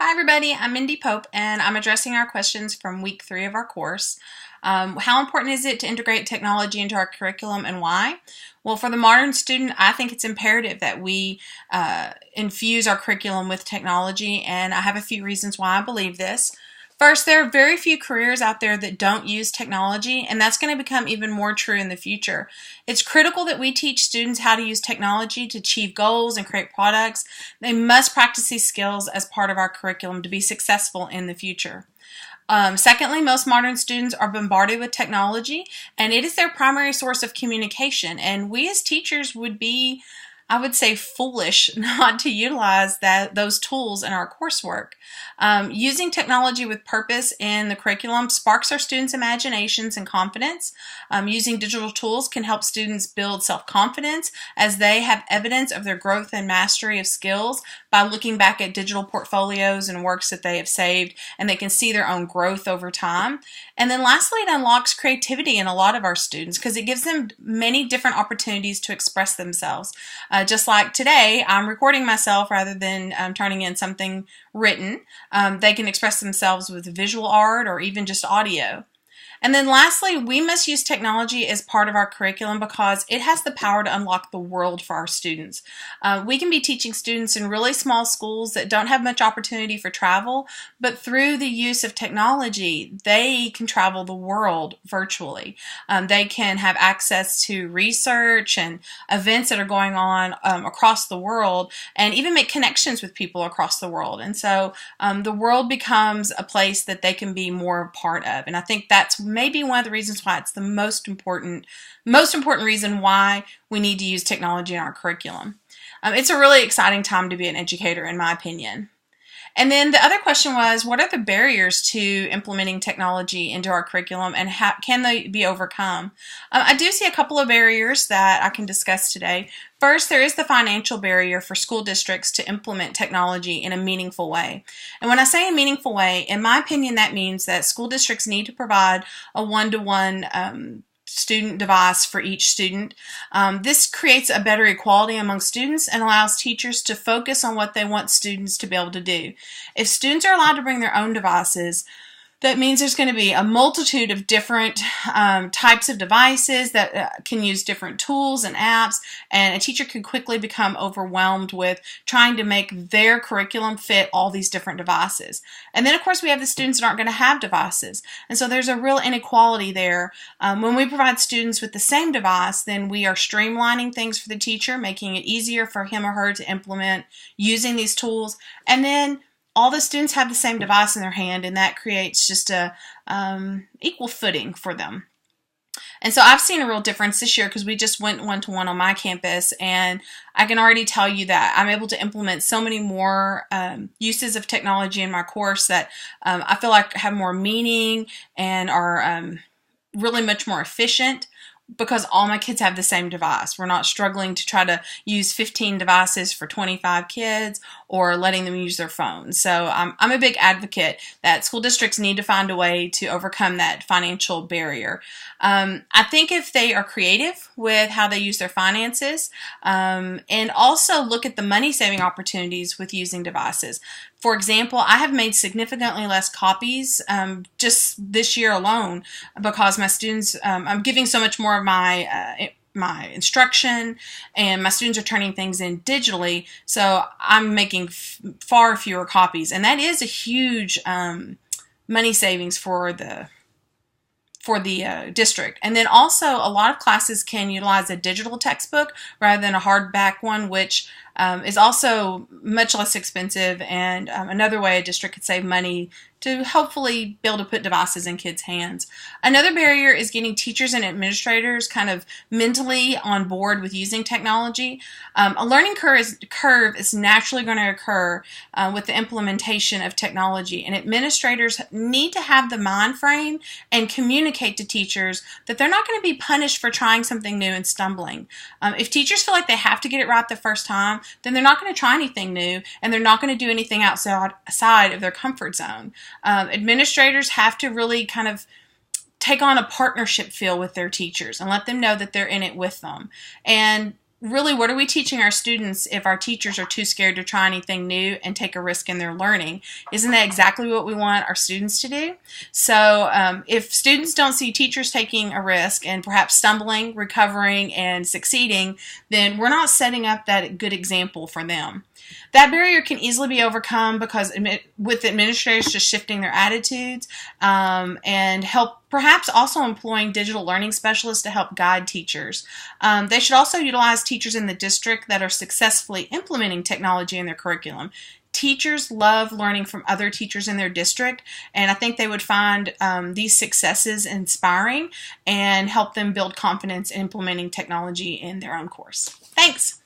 Hi everybody, I'm Mindy Pope and I'm addressing our questions from week 3 of our course. How important is it to integrate technology into our curriculum and why? Well, for the modern student, I think it's imperative that we infuse our curriculum with technology, and I have a few reasons why I believe this. First, there are very few careers out there that don't use technology, and that's going to become even more true in the future. It's critical that we teach students how to use technology to achieve goals and create products. They must practice these skills as part of our curriculum to be successful in the future. Secondly, most modern students are bombarded with technology, and it is their primary source of communication, and we as teachers would be, I would say, foolish not to utilize those tools in our coursework. Using technology with purpose in the curriculum sparks our students' imaginations and confidence. Using digital tools can help students build self-confidence as they have evidence of their growth and mastery of skills by looking back at digital portfolios and works that they have saved, and they can see their own growth over time. And then lastly, it unlocks creativity in a lot of our students because it gives them many different opportunities to express themselves. Just like today, I'm recording myself rather than turning in something written. They can express themselves with visual art or even just audio. And then lastly, we must use technology as part of our curriculum because it has the power to unlock the world for our students. We can be teaching students in really small schools that don't have much opportunity for travel, but through the use of technology, they can travel the world virtually. They can have access to research and events that are going on across the world, and even make connections with people across the world. And so the world becomes a place that they can be more a part of. And I think that's maybe one of the reasons why it's the most important reason why we need to use technology in our curriculum. It's a really exciting time to be an educator, in my opinion. And then the other question was, what are the barriers to implementing technology into our curriculum, and how can they be overcome? I do see a couple of barriers that I can discuss today. First, there is the financial barrier for school districts to implement technology in a meaningful way. And when I say a meaningful way, in my opinion, that means that school districts need to provide a one-to-one student device for each student. This creates a better equality among students and allows teachers to focus on what they want students to be able to do. If students are allowed to bring their own devices, that means there's going to be a multitude of different types of devices that can use different tools and apps, and a teacher can quickly become overwhelmed with trying to make their curriculum fit all these different devices. And then, of course, we have the students that aren't going to have devices, and so there's a real inequality there. When we provide students with the same device, then we are streamlining things for the teacher, making it easier for him or her to implement using these tools, and then all the students have the same device in their hand, and that creates just a equal footing for them. And so I've seen a real difference this year because we just went one-to-one on my campus, and I can already tell you that I'm able to implement so many more uses of technology in my course that I feel like have more meaning and are really much more efficient, because all my kids have the same device. We're not struggling to try to use 15 devices for 25 kids or letting them use their phones. So I'm a big advocate that school districts need to find a way to overcome that financial barrier. I think if they are creative with how they use their finances, and also look at the money-saving opportunities with using devices. For example, I have made significantly less copies just this year alone because my students, I'm giving so much more of my instruction, and my students are turning things in digitally, so I'm making far fewer copies, and that is a huge money savings for the district. And then also a lot of classes can utilize a digital textbook rather than a hardback one, which is also much less expensive, and another way a district could save money to hopefully be able to put devices in kids' hands. Another barrier is getting teachers and administrators kind of mentally on board with using technology. A learning curve is naturally going to occur with the implementation of technology, and administrators need to have the mind frame and communicate to teachers that they're not going to be punished for trying something new and stumbling. If teachers feel like they have to get it right the first time, then they're not going to try anything new, and they're not going to do anything outside of their comfort zone. Administrators have to really kind of take on a partnership feel with their teachers and let them know that they're in it with them. And really, what are we teaching our students if our teachers are too scared to try anything new and take a risk in their learning? Isn't that exactly what we want our students to do? So if students don't see teachers taking a risk and perhaps stumbling, recovering, and succeeding, then we're not setting up that good example for them. That barrier can easily be overcome because with administrators just shifting their attitudes and help perhaps also employing digital learning specialists to help guide teachers. They should also utilize teachers in the district that are successfully implementing technology in their curriculum. Teachers love learning from other teachers in their district, and I think they would find these successes inspiring and help them build confidence in implementing technology in their own course. Thanks.